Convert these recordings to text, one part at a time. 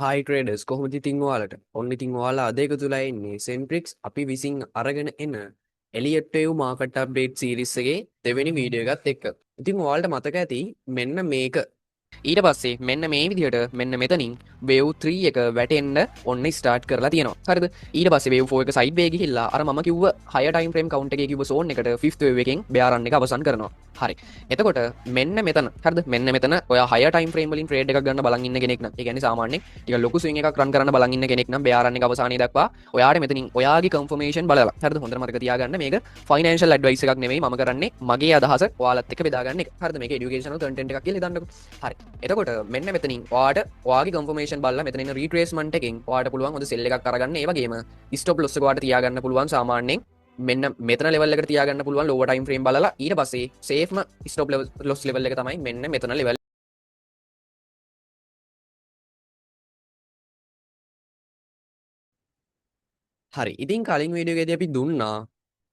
හයි traders කොහොමද ඉතින් ඔයාලට? ඔන්න ඉතින් ඔයාලා අද එකතු වෙලා ඉන්නේ සෙන්ට්‍රික්ස් අපි විසින් අරගෙන එන Elliot wave market update series එකේ දෙවෙනි වීඩියෝ එකත් එක්ක. ඉතින් ඔයාලට මතක ඇති මෙන්න මේක. ඊට පස්සේ මෙන්න මේ විදිහට මෙන්න මෙතනින් වේව් 3 එක වැටෙන්න ඔන්න ස්ටාර්ට් කරලා තියෙනවා. හරිද? ඊට පස්සේ වේව් 4 එක සයිඩ් වේ ගිහිල්ලා අර මම කිව්ව හයර් ටයිම් ෆ්‍රේම් කවුන්ට් එකේ කිව්ව සෝන් එකට 5th වේව් එකෙන් බෙයා රන් එක අවසන් කරනවා. හරි. එතකොට මෙන්න මෙතන හරිද? මෙන්න මෙතන ඔයා හයර් ටයිම් ෆ්‍රේම් වලින් ට්‍රේඩ් එකක් ගන්න බලන් ඉන්න කෙනෙක් නම් ඒ කියන්නේ සාමාන්‍යයෙන් ටික ලොකු ස්විං එකක් රන් කරන්න බලන් ඉන්න කෙනෙක් නම් බෙයා රන් එක අවසානයේ දක්වා ඔයාට මෙතනින් ඔයාගේ කන්ෆර්මේෂන් බලලා හරිද? හොඳට මතක තියාගන්න මේක ෆයිනෑන්ෂල් ඇඩ්වයිස් එකක් නෙමෙයි මම කරන්නේ මගේ අදහස ඔයාලත් එක්ක බෙදා ගන්න එක. හරිද? මේක এডুকেෂනල් කන්ටෙන්ට් එකක් කියලා හිතන්නකෝ. හරි. එතකොට මෙන්න මෙතනින් ඔයාට ඔයාගේ කන්ෆර්මේෂන් බලලා මෙතන ඉන්න රීට්‍රේස්මන්ට් එකෙන් ඔයාට පුළුවන් හොඳ සෙල් එකක් අරගන්න. ඒ වගේම ස්ටොප් ලොස් එක ඔයාට තියාගන්න පුළුවන් සාමාන්‍යයෙන් මෙන්න මෙතන ලෙවල් එකට තියාගන්න පුළුවන් ලෝවර් ටයිම් ෆ්‍රේම් බලලා ඊට පස්සේ සේෆ්ම ස්ටොප් ලොස් ලෙවල් එක තමයි මෙන්න මෙතන ලෙවල්. හරි. ඉතින් කලින් වීඩියෝ එකේදී අපි දුන්නා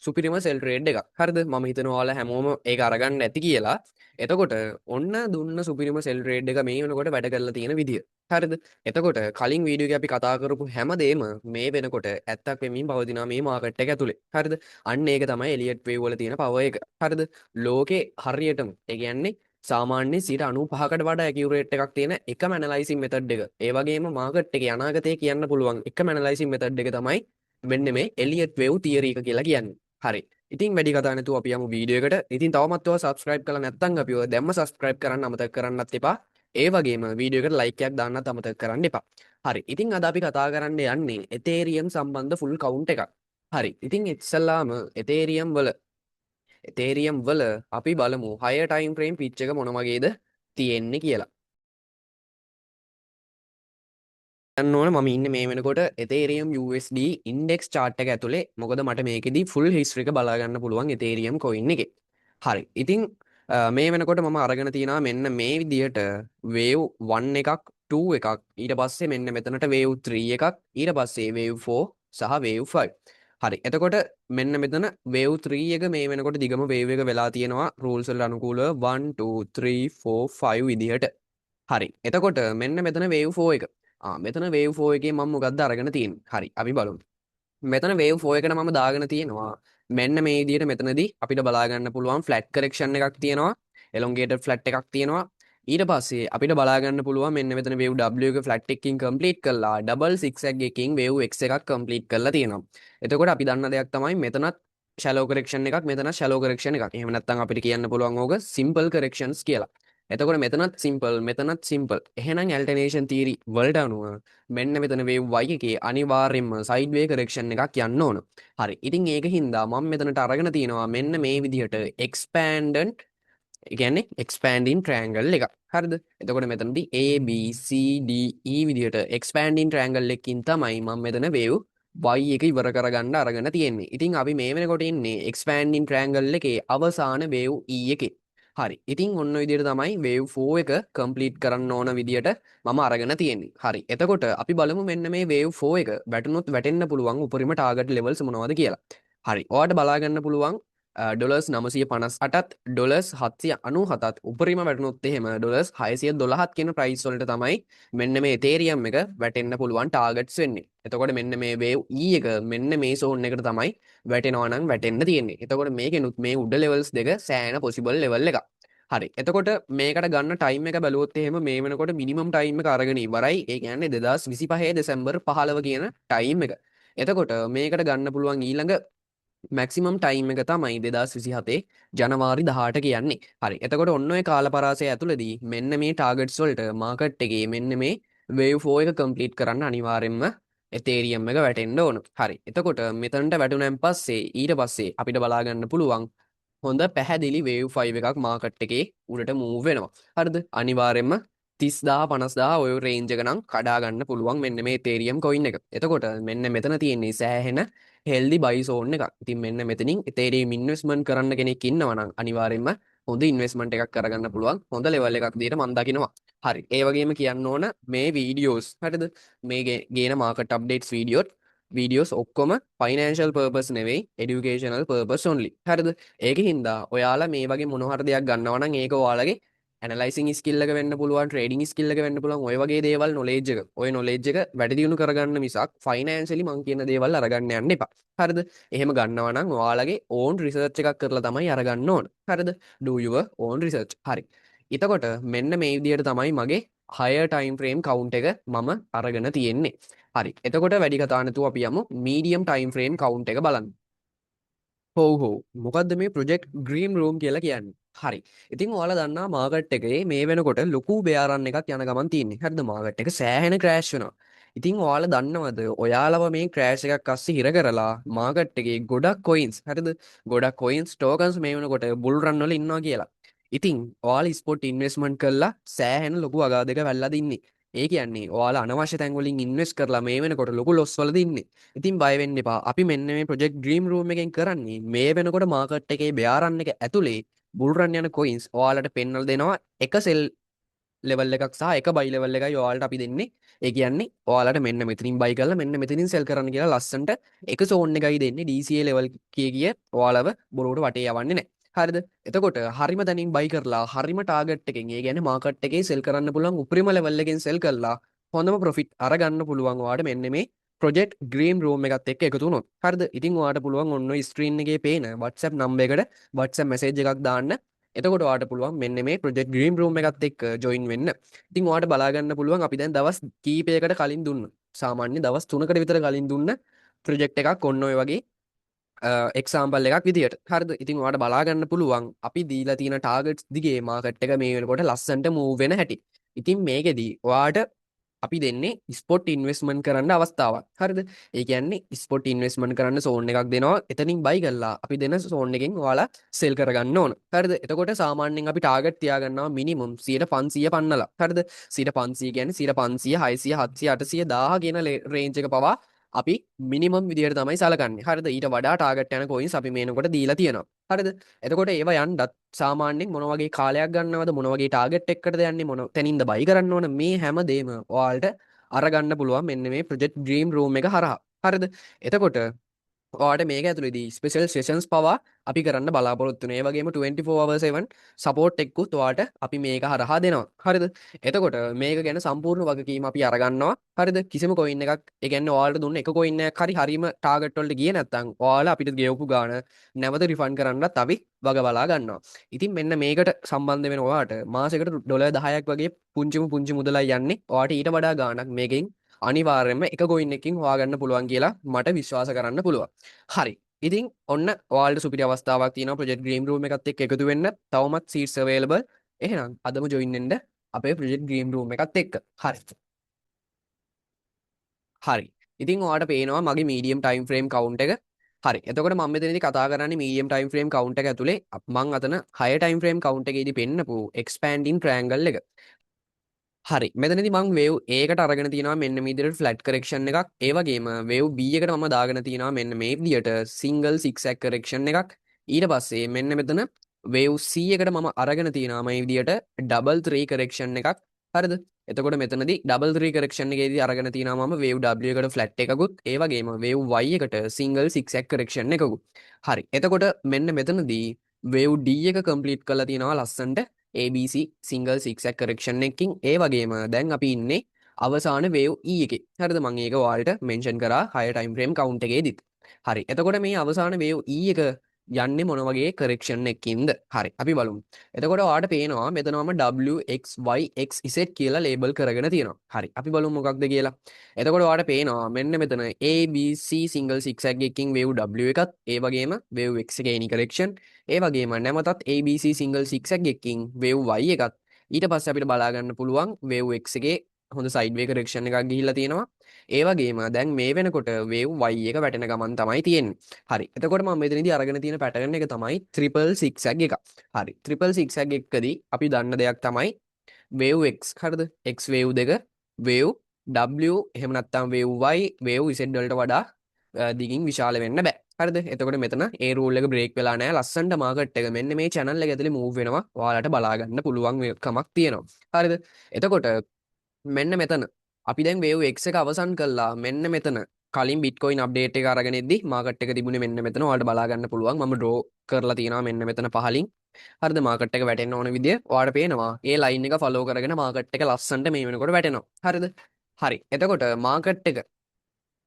සුපිරිම සෙල් ට්‍රේඩ් එකක්. හරිද? මම හිතනවා ඔයාලා හැමෝම ඒක අරගන්න ඇති කියලා. එතකොට ඔන්න දුන්න සුපිරිම සෙල් ට්‍රේඩ් එක මේ වෙනකොට වැඩ කරලා තියෙන විදිය. හරිද? එතකොට කලින් වීඩියෝ එකේ අපි කතා කරපු හැමදේම මේ වෙනකොට ඇත්තක් වෙමින් පවතිනවා මේ මාකට් එක ඇතුලේ. හරිද? අන්න ඒක තමයි එලියට් වේව් වල තියෙන පවර් එක. හරිද? ලෝකේ හරියටම ඒ කියන්නේ සාමාන්‍ය 95%කට වඩා ඇකියුරේට් එකක් තියෙන එකම ඇනලයිසින් මෙතඩ් එක. ඒ වගේම මාකට් එකේ අනාගතය කියන්න පුළුවන් එකම ඇනලයිසින් මෙතඩ් එක තමයි මෙන්න මේ එලියට් වේව් තියරි එක කියලා කියන්නේ. හරි. ඉතින් වැඩි කතා නැතුව අපි යමු වීඩියෝ එකට. ඉතින් තවමත් ඔයා subscribe කරලා නැත්නම් අපිව දැම්ම subscribe කරන්න අමතක කරන්නත් එපා. ඒ වගේම වීඩියෝ එකට like එකක් දාන්නත් අමතක කරන්න එපා. හරි. ඉතින් අද අපි කතා කරන්න යන්නේ Ethereum සම්බන්ධ full count එකක්. හරි. ඉතින් ඉස්සල්ලාම Ethereum වල අපි බලමු higher time frame pitch එක මොන වගේද තියෙන්නේ කියලා. යන්න ඕන මම ඉන්නේ මේ වෙනකොට Ethereum USD index chart එක ඇතුලේ. මොකද මට මේකෙදි full history එක බලා ගන්න පුළුවන් Ethereum coin එකේ. හරි. ඉතින් මේ වෙනකොට මම අරගෙන තියනවා මෙන්න මේ විදියට wave 1 එකක් 2 එකක් ඊට පස්සේ මෙන්න මෙතනට wave 3 එකක් ඊට පස්සේ wave 4 සහ wave 5. හරි. එතකොට මෙන්න මෙතන wave 3 එක මේ වෙනකොට දිගම wave එක වෙලා තියෙනවා rules වලට අනුකූලව 1 2 3 4 5 විදියට. හරි. එතකොට මෙන්න මෙතන wave 4 එක. මෙතන wave 4 එකේ මම මොකද්ද අරගෙන තියෙන්නේ? හරි. අපි බලමු. මෙතන wave 4 එකට මම දාගෙන තියෙනවා මෙන්න මේ විදිහට මෙතනදී අපිට බලා ගන්න පුළුවන් flat correction එකක් තියෙනවා. elongated flat එකක් තියෙනවා. ඊට පස්සේ අපිට බලා ගන්න පුළුවන් මෙන්න මෙතන wave W එක flat එකකින් complete කළා double zigzag එකකින් wave X එකක් complete කරලා තියෙනවා. එතකොට අපි දන්න දෙයක් තමයි මෙතනත් shallow correction එකක් මෙතනත් shallow correction එකක්. එහෙම නැත්නම් අපිට කියන්න පුළුවන් ඕක simple corrections කියලා. එතකොට මෙතනත් සිම්පල් මෙතනත් සිම්පල්. එහෙනම් ඇල්ටර්නේෂන් තියරි වලට අනුව මෙන්න මෙතන වේව් y එකේ අනිවාර්යෙන්ම සයිඩ් වේ කරෙක්ෂන් එකක් යන්න ඕන. හරි. ඉතින් ඒක හින්දා මම මෙතනට අරගෙන තිනවා මෙන්න මේ විදිහට expandant ඒ කියන්නේ expanding triangle එක. හරිද? එතකොට මෙතනදී A B C D E විදිහට expanding triangle එකකින් තමයි මම මෙතන වේව් y එක ඉවර කරගන්න අරගෙන තියෙන්නේ. ඉතින් අපි මේ වෙනකොට ඉන්නේ expanding triangle එකේ අවසාන වේව් E එකේ. හරි. ඉතින් ඔන්න ඔය විදිහට තමයි wave 4 එක complete කරන්න ඕන විදිහට මම අරගෙන තියෙන්නේ. හරි. එතකොට අපි බලමු මෙන්න මේ wave 4 එක වැටුනොත් වැටෙන්න පුළුවන් උපරිම target levels මොනවද කියලා. හරි. ඔයාලට බලා ගන්න පුළුවන් ඩොලර්ස් 958ත් ඩොලර්ස් 797ත් උපරිම වැටුනොත් එහෙම ඩොලර්ස් 612ත් කියන ප්‍රයිස් වලට තමයි මෙන්න මේ Ethereum එක වැටෙන්න පුළුවන් ටාගට්ස් වෙන්නේ. එතකොට මෙන්න මේ wave E එක මෙන්න මේ zone එකට තමයි වැටෙනවා නම් වැටෙන්න තියෙන්නේ. එතකොට මේකෙනුත් මේ උඩ levels දෙක සෑහෙන possible level එකක්. හරි. එතකොට මේකට ගන්න ටයිම් එක බැලුවොත් එහෙම මේ වෙනකොට මිනිමම් ටයිම් එක අරගෙන ඉවරයි. ඒ කියන්නේ 2025 දෙසැම්බර් 15 කියන ටයිම් එක. එතකොට මේකට ගන්න පුළුවන් ඊළඟ මැක්සිමම් ටයිම් එක තමයි 2027 ජනවාරි 18 කියන්නේ. හරි. එතකොට ඔන්න ඔය කාලපරාසය ඇතුළතදී මෙන්න මේ ටාගට්ස් වලට මාකට් එකේ මෙන්න මේ wave 4 එක කම්ප්ලීට් කරන්න අනිවාර්යෙන්ම Ethereum එක වැටෙන්න ඕන. හරි. එතකොට මෙතනට වැටුණාන් පස්සේ ඊට පස්සේ අපිට බලා ගන්න පුළුවන් හොඳ පැහැදිලි wave 5 එකක් මාකට් එකේ උඩට move වෙනවා. හරිද? අනිවාර්යෙන්ම 30,000 50,000 ඔය රේන්ජ් එක නම් කඩා ගන්න පුළුවන් මෙන්න මේ Ethereum coin එක. එතකොට මෙන්න මෙතන තියෙන්නේ සෑහෙන healthy buy zone එකක්. ඉතින් මෙන්න මෙතනින් Ethereum investment කරන්න කෙනෙක් ඉන්නවා නම් අනිවාර්යෙන්ම හොඳ investment එකක් කරගන්න පුළුවන්. හොඳ level එකක් විදිහට මම දකිනවා. හරි. ඒ වගේම කියන්න ඕන මේ videos හරිද? මේ ගේන market updates videos ඔක්කොම financial purpose නෙවෙයි educational purpose only. හරිද? ඒකින් හින්දා ඔයාලා මේ වගේ මොන හරි දෙයක් ගන්නවා නම් ඒක ඔයාලගේ ඇනලයිසින් ස්කිල්ල එක වෙන්න පුළුවන් ට්‍රේඩින් ස්කිල්ල එක වෙන්න පුළුවන් ඔය වගේ දේවල් නොලෙජ් එක ඔය නොලෙජ් එක වැඩි දියුණු කරගන්න මිසක් ෆයිනෑන්ෂලි මං කියන දේවල් අරගන්න යන්න එපා. හරිද? එහෙම ගන්නවා නම් ඔයාලගේ ඕන් රිසර්ච් එකක් කරලා තමයි අරගන්න ඕන. හරිද? do your own research. හරි. එතකොට මෙන්න මේ විදිහට තමයි මගේ higher time frame count එක මම අරගෙන තියෙන්නේ. හරි. එතකොට වැඩි කතා නැතුව අපි යමු medium time frame count එක බලන්න. හෝ හෝ මොකක්ද මේ ප්‍රොජෙක්ට් ග්‍රීම් රූම් කියලා කියන්නේ. හරි. ඉතින් ඔයාලා දන්නා මාකට් එකේ මේ වෙනකොට ලොකු බෙයාරන් එකක් යන ගමන් තියෙන්නේ. හරිද? මාකට් එක සෑහෙන ක්‍රෑෂ් වෙනවා. ඉතින් ඔයාලා දන්නවද ඔයාලව මේ ක්‍රෑෂ් එකක් අස්සේ හිර කරලා මාකට් එකේ ගොඩක් කොයින්ස් හරිද? ගොඩක් කොයින්ස් ටෝකන්ස් මේ වෙනකොට බුල් රන් වල ඉන්නවා කියලා. ඉතින් ඔයාලා ස්පොට් ඉන්වෙස්ට්මන්ට් කරලා සෑහෙන ලොකු අගාධයක වැල්ලා දින්නේ. ඒ කියන්නේ ඔයාලා අනවශ්‍ය තැන් වලින් ඉන්වෙස්ට් කරලා මේ වෙනකොට ලොකු ලොස් වල දින්නේ. ඉතින් බය වෙන්න එපා. අපි මෙන්න මේ ප්‍රොජෙක්ට් ඩ්‍රීම් රූම් එකෙන් කරන්නේ මේ වෙනකොට මාකට් එකේ බෙයාරන් එක ඇතුලේ බුල් රන් යන කොයින්ස් ඔයාලට පෙන්වලා දෙනවා එක සෙල් ලෙවල් එකක් සහ එක බයි ලෙවල් එකයි ඔයාලට අපි දෙන්නේ. ඒ කියන්නේ ඔයාලට මෙන්න මෙතනින් බයි කරලා මෙන්න මෙතනින් සෙල් කරන්න කියලා ලස්සන්ට එක සෝන් එකයි දෙන්නේ. DCA ලෙවල් කිය ඔයාලව බොරුවට වටේ යවන්නේ නැහැ. හරිද? එතකොට හරිම තැනින් බයි කරලා හරිම ටාගට් එකෙන් ඒ කියන්නේ මාකට් එකේ සෙල් කරන්න පුළුවන් උපරිම ලෙවල් එකෙන් සෙල් කරලා හොඳම ප්‍රොෆිට් අරගන්න පුළුවන් ඔයාලට මෙන්න මේ ප්‍රොජෙක්ට් ග්‍රීම් රූම් එකත් එක්ක එකතු වුණොත්. හරිද? ඉතින් ඔයාලට පුළුවන් ඔන්න ඔය ස්ක්‍රීන් එකේ පේන WhatsApp නම්බර් එකට WhatsApp මැසේජ් එකක් දාන්න. එතකොට ඔයාලට පුළුවන් මෙන්න මේ ප්‍රොජෙක්ට් ග්‍රීම් රූම් එකත් එක්ක ජොයින් වෙන්න. ඉතින් ඔයාලට බලා ගන්න පුළුවන් අපි දැන් දවස් කීපයකට කලින් දුන්න. සාමාන්‍ය දවස් 3කට විතර කලින් දුන්න ප්‍රොජෙක්ට් එකක් ඔන්න ඔය වගේ එක්සාම්පල් එකක් විදියට. හරිද? ඉතින් ඔයාලට බලා ගන්න පුළුවන් අපි දීලා තියෙන ටාගට්ස් දිගේ මාකට් එක මේ වෙනකොට ලස්සන්ට මූව් වෙන හැටි. ඉතින් මේකෙදි ඔයාලට අපි දෙන්නේ ස්පොට් ඉන්වෙස්ට්මන්ට් කරන්න අවස්ථාවක්. හරිද? ඒ කියන්නේ ස්පොට් ඉන්වෙස්ට්මන්ට් කරන්න සෝන් එකක් දෙනවා. එතනින් බයි කරලා අපි දෙන සෝන් එකෙන් ඔයාලා සෙල් කරගන්න ඕන. හරිද? එතකොට සාමාන්‍යයෙන් අපි ටාගට් තියාගන්නවා මිනිමම් 500 පන්නලා. හරිද? 500 කියන්නේ 500 600 700 800 1000 කියන රේන්ජ් එක පවා අපි මිනිමම් විදියට තමයි සලකන්නේ. හරිද? ඊට වඩා ටාගට් යන කොයින්ස් අපි මේනකොට දීලා තියෙනවා. හරිද? එතකොට ඒව යන්නත් සාමාන්‍යයෙන් මොන වගේ කාලයක් ගන්නවද මොන වගේ ටාගට් එකකටද යන්නේ මොන තැනින්ද බයි කරන්න ඕන මේ හැම දෙම ඔයාලට අරගන්න පුළුවන් මෙන්න මේ ප්‍රොජෙක්ට් ඩ්‍රීම් රූම් එක හරහා. හරිද? එතකොට ඔයාලට මේක ඇතුළේදී ස්පෙෂල් සෙෂන්ස් පවා අපි කරන්න බලාපොරොත්තු වෙනවා. ඒ වගේම 24/7 සපෝට් එකකුත් ඔයාලට අපි මේක හරහා දෙනවා. හරිද? එතකොට මේක ගැන සම්පූර්ණ වගකීම අපි අරගන්නවා. හරිද? කිසිම කොයින් එකක් ඒ කියන්නේ ඔයාලට දුන්න එක කොයින් එකක් හරි හරීම ටාගට් වලට ගියේ නැත්නම් ඔයාලා අපිට ගෙවපු ගාණ නැවත රිෆන්ඩ් කරන්නත් අපි වග බලා ගන්නවා. ඉතින් මෙන්න මේකට සම්බන්ධ වෙන ඔයාලට මාසෙකට ඩොලර් 10ක් වගේ පුංචි මුදලයි යන්නේ. ඔයාලට ඊට වඩා ගාණක් මේකෙන් අනිවාර්යයෙන්ම එක කොයින් එකකින් හොයාගන්න පුළුවන් කියලා මට විශ්වාස කරන්න පුළුවන්. හරි. ඉතින් ඔන්න ඔයාලට සුපිරි අවස්ථාවක් තියෙනවා ප්‍රොජෙක්ට් ග්‍රීම් රූම් එකත් එක්ක එකතු වෙන්න. තවමත් සීට්ස් අවේලබල්. එහෙනම් අදම ජොයින් වෙන්න අපේ ප්‍රොජෙක්ට් ග්‍රීම් රූම් එකත් එක්ක. හරි. හරි. ඉතින් ඔයාලට පේනවා මගේ මීඩියම් ටයිම් ෆ්‍රේම් කවුන්ට් එක. හරි. එතකොට මම මෙතනදී කතා කරන්නේ මීඩියම් ටයිම් ෆ්‍රේම් කවුන්ට් එක ඇතුලේ මම අතන හයර් ටයිම් ෆ්‍රේම් කවුන්ට් එකේදී පෙන්නපු එක්ස්පෑන්ඩින් ට්‍රයැන්ගල් එක. හරි මෙතනදි මං වේව් ඒකට අරගෙන තියෙනවා මෙන්න මේ විදිහට ෆ්ලැට් කරෙක්ෂන් එකක් ඒ වගේම වේව් B එකට මම දාගෙන තියෙනවා මෙන්න මේ විදිහට සිංගල් සික්සැක් කරෙක්ෂන් එකක් ඊට පස්සේ මෙන්න මෙතන වේව් C එකට මම අරගෙන තියෙනවා මේ විදිහට ඩබල් 3 කරෙක්ෂන් එකක් හරිද එතකොට මෙතනදී ඩබල් 3 කරෙක්ෂන් එකේදී අරගෙන තියෙනවා මම වේව් W එකට ෆ්ලැට් එකකුත් ඒ වගේම වේව් Y එකට සිංගල් සික්සැක් කරෙක්ෂන් එකකුත් හරි එතකොට මෙන්න මෙතනදී වේව් D එක කම්ප්ලීට් කරලා තියෙනවා ලස්සනට ABC සිංගල් සික්සැක් කරෙක්ෂන් එකකින් ඒ වගේම දැන් අපි ඉන්නේ අවසාන වේව් E එකේ. හරිද මම ඒක ඔයාලට මෙන්ෂන් කරා higher time frame count එකේදීත්. හරි. එතකොට මේ අවසාන වේව් E එක යන්නේ මොන වගේ කරෙක්ෂන් එකකින්ද? හරි. අපි බලමු. එතකොට ඔයාලට පේනවා මෙතනම W X Y X Z කියලා ලේබල් කරගෙන තියෙනවා. හරි. අපි බලමු මොකක්ද කියලා. එතකොට ඔයාලට පේනවා මෙන්න මෙතන ABC සිංගල් සික්සැක් එකකින් වේව් W එකත් ඒ වගේම වේව් X එකේ any correction ඒ වගේම නැමතත් ABC සිංගල් සික්සැක් එකකින් වේව් Y එකත් ඊට පස්සේ අපිට බලා ගන්න පුළුවන් වේව් X එකේ හොඳ සයිඩ් වේ කරෙක්ෂන් එකක් ගිහිල්ලා තියෙනවා ඒ වගේම දැන් මේ වෙනකොට වේව් Y එක වැටෙන ගමන් තමයි තියෙන්නේ හරි එතකොට මම මෙතනදී අරගෙන තියෙන පැටර්න් එක තමයි ට්‍රිපල් සික්සැක් එක හරි ට්‍රිපල් සික්සැක් එකකදී අපි දන්න දෙයක් තමයි වේව් X හරිද X වේව් දෙක වේව් W එහෙම නැත්නම් වේව් Y වේව් Z වලට වඩා දිගින් විශාල වෙන්න බෑ හරිද එතකොට මෙතන ඒ රූල් එක බ්‍රේක් වෙලා නැහැ ලස්සනට මාකට් එක මෙන්න මේ channel එක ඇතුලේ move වෙනවා ඔයාලට බලා ගන්න පුළුවන් කමක් තියෙනවා හරිද එතකොට මෙන්න මෙතන අපි දැන් වේව් X එක අවසන් කළා මෙන්න මෙතන කලින් බිට්කොයින් අප්ඩේට් එක අරගෙන ඉද්දි මාකට් එක තිබුණේ මෙන්න මෙතන ඔයාලට බලා ගන්න පුළුවන් මම ඩ්‍රෝ කරලා තියෙනවා මෙන්න මෙතන පහලින් හරිද මාකට් එක වැටෙන්න ඕන විදිය ඔයාලට පේනවා ඒ ලයින් එක ෆලෝ කරගෙන මාකට් එක ලස්සනට මේ වෙනකොට වැටෙනවා හරිද හරි එතකොට මාකට් එක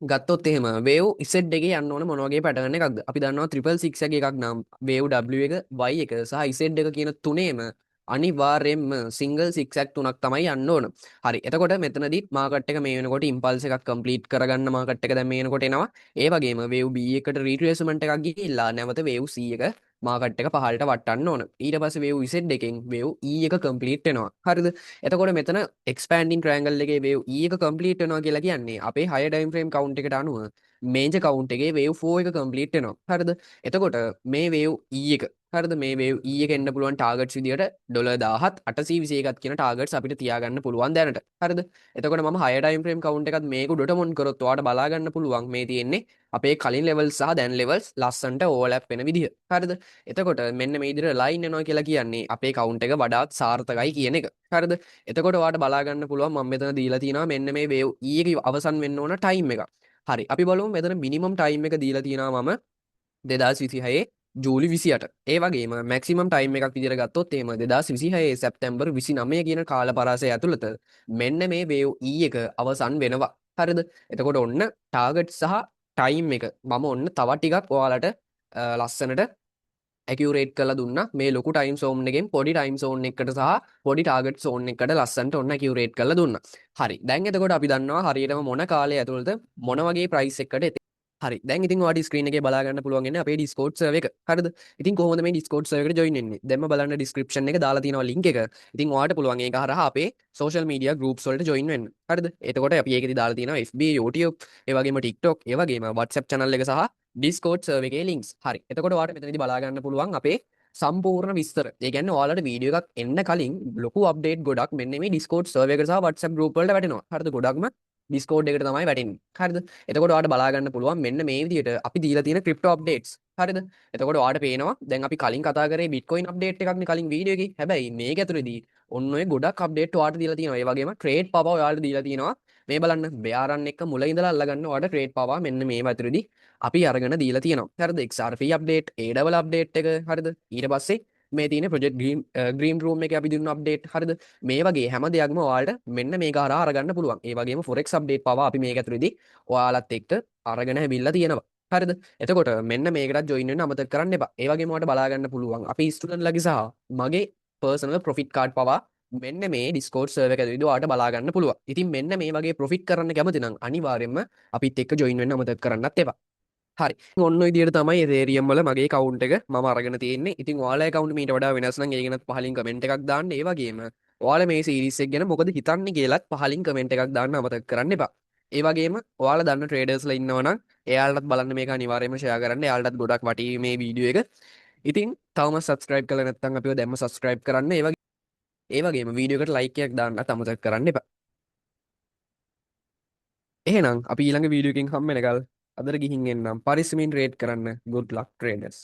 ගත්තොත් එහෙම වේව් ඉසෙට් එකේ යන්න ඕන මොන වගේ පැටර්න් එකක්ද අපි දන්නවා 666 එකක් නම් වේව් W එක Y එක සහ ඉසෙට් එක කියන තුනේම අනිවාර්යෙන්ම සිංගල් සික්සැක් තුනක් තමයි යන්න ඕන හරි එතකොට මෙතනදී මාකට් එක මේ වෙනකොට ඉම්පල්ස් එකක් කම්ප්ලීට් කරගන්න මාකට් එක දැන් මේ වෙනකොට එනවා ඒ වගේම වේව් B එකට රීට්‍රේස්මන්ට් එකක් ගිහිල්ලා නැවත වේව් C එක මාකට් එක පහළට වටන්න ඕන ඊට පස්සේ වේව් ඉසෙට් එකෙන් වේව් E එක කම්ප්ලීට් වෙනවා හරිද එතකොට මෙතන එක්ස්පෑන්ඩින් ට්‍රයැන්ගල් එකේ වේව් E එක කම්ප්ලීට් වෙනවා කියලා කියන්නේ අපේ හයර් ටයිම් ෆ්‍රේම් කවුන්ට් එකට අනුව මේජර් කවුන්ට් එකේ වේව් 4 එක කම්ප්ලීට් වෙනවා හරිද එතකොට මේ වේව් E එක හරිද මේ වේව් E එක එන්න පුළුවන් ටාගට්ස් විදියට $1721ක් කියන ටාගට්ස් අපිට තියාගන්න පුළුවන් දැනට හරිද එතකොට මම හයර් ටයිම් ෆ්‍රේම් කවුන්ට් එකත් මේක උඩට මොන් කරොත් ඔයාලට බලා ගන්න පුළුවන් මේ තියෙන්නේ අපේ කලින් ලෙවල්ස් සහ දැන් ලෙවල්ස් ලස්සන්ට ඕවර්ලැප් වෙන විදිහ හරිද එතකොට මෙන්න මේ විදිහට ලයින් එනවා කියලා කියන්නේ අපේ කවුන්ට් එක වඩාත් සාර්ථකයි කියන එක හරිද එතකොට ඔයාලට බලා ගන්න පුළුවන් මම මෙතන දීලා තියෙනවා මෙන්න මේ වේව් E එක අවසන් වෙන්න ඕන ටයිම් එක හරි අපි බලමු මෙතන මිනිමම් ටයිම් එක දීලා තියෙනවා මම 2026 ජූලි 28 ඒ වගේම මැක්සිමම් ටයිම් එකක් විදිහට ගත්තොත් එහෙම 2026 සැප්තැම්බර් 29 කියන කාල පරාසය ඇතුළත මෙන්න මේ වේව් E එක අවසන් වෙනවා හරිද එතකොට ඔන්න ටාගට් සහ ටයිම් එක මම ඔන්න තව ටිකක් ඔයාලට ලස්සනට ඇකියුරේට් කරලා දුන්නා මේ ලොකු ටයිම් සෝන් එකෙන් පොඩි ටයිම් සෝන් එකකට සහ පොඩි ටාගට් සෝන් එකකට ලස්සනට ඔන්න ඇකියුරේට් කරලා දුන්නා. හරි. දැන් එතකොට අපි දන්නවා හරියටම මොන කාලය ඇතුළත මොන වගේ ප්‍රයිස් එකකට හරි දැන් ඉතින් ඔයාලට ස්ක්‍රීන් එකේ බලා ගන්න පුළුවන් ඉන්නේ අපේ Discord server එක. හරිද? ඉතින් කොහොමද මේ Discord server එකට join වෙන්නේ? දැන්ම බලන්න description එක දාලා තියෙනවා link එක. ඉතින් ඔයාලට පුළුවන් ඒක හරහා අපේ social media groups වලට join වෙන්න. හරිද? එතකොට අපි ඒකෙදි දාලා තියෙනවා FB, YouTube, ඒ වගේම TikTok, ඒ වගේම WhatsApp channel එක සහ Discord server එකේ links. හරි. එතකොට ඔයාලට මෙතනදී බලා ගන්න පුළුවන් අපේ සම්පූර්ණ විස්තර. ඒ කියන්නේ ඔයාලට වීඩියෝ එකක් එන්න කලින් ලොකු අප්ඩේට් ගොඩක් මෙන්න මේ Discord server එකට සහ WhatsApp group වලට වැටෙනවා. හරිද? ගොඩක්ම Discord එකට තමයි වැටෙන්නේ. හරිද? එතකොට ඔයාලට බලා ගන්න පුළුවන් මෙන්න මේ විදිහට අපි දීලා තියෙන crypto updates. හරිද? එතකොට ඔයාලට පේනවා දැන් අපි කලින් කතා කරේ Bitcoin update එකක්නේ කලින් වීඩියෝ එකේ. හැබැයි මේක ඇතුළේදී ඔන්න ඔය ගොඩක් update ඔයාලට දීලා තියෙනවා. ඒ වගේම trade power ඔයාලට දීලා තියෙනවා. මේ බලන්න බෙයාරන් එක්ක මුල ඉඳලා අල්ලගන්න ඔයාලට trade power මෙන්න මේ ඇතුළේදී අපි අරගෙන දීලා තියෙනවා. හරිද? XRP update, A update එක හරිද? ඊට පස්සේ මේ තියෙන ප්‍රොජෙක්ට් ග්‍රීන් රූම් එකේ අපි දුන්න අප්ඩේට් හරිද මේ වගේ හැම දෙයක්ම ඔයාලට මෙන්න මේක හරහා අරගන්න පුළුවන් ඒ වගේම forex update පවා අපි මේක ඇතුළේදී ඔයාලත් එක්ක අරගෙන හැවිල්ලා තියෙනවා හරිද එතකොට මෙන්න මේකටත් join වෙන්න අමතක කරන්න එපා ඒ වගේම ඔයාලට බලා ගන්න පුළුවන් අපි ස්ටුඩන්ට් ලගේ සහ මගේ personal profit card පවා මෙන්න මේ Discord server එක ඇතුළේදී ඔයාලට බලා ගන්න පුළුවන් ඉතින් මෙන්න මේ වගේ profit කරන්න කැමති නම් අනිවාර්යයෙන්ම අපිත් එක්ක join වෙන්න අමතක කරන්නත් එපා හරි ඔන්න විදිහට තමයි Ethereum වල මගේ account එක මම අරගෙන තියෙන්නේ. ඉතින් ඔයාලා account මීට වඩා වෙනස් නම් ඒ ගැනත් පහලින් comment එකක් දාන්න. ඒ වගේම ඔයාලා මේ series එක ගැන මොකද හිතන්නේ කියලාත් පහලින් comment එකක් දාන්න අමතක කරන්න එපා. ඒ වගේම ඔයාලා දන්න traders ලා ඉන්නවා නම් එයාලටත් බලන්න මේක අනිවාර්යයෙන්ම share කරන්න. එයාලටත් ගොඩක් වටී මේ වීඩියෝ එක. ඉතින් තවම subscribe කරලා නැත්නම් අපිව දැම්ම subscribe කරන්න. ඒ වගේම වීඩියෝ එකට like එකක් දාන්නත් අමතක කරන්න එපා. එහෙනම් අපි ඊළඟ වීඩියෝ එකකින් හම්බ වෙනකල් අදට ගිහින් එන්නම් පරිස්සමින් රේට් කරන්න good luck traders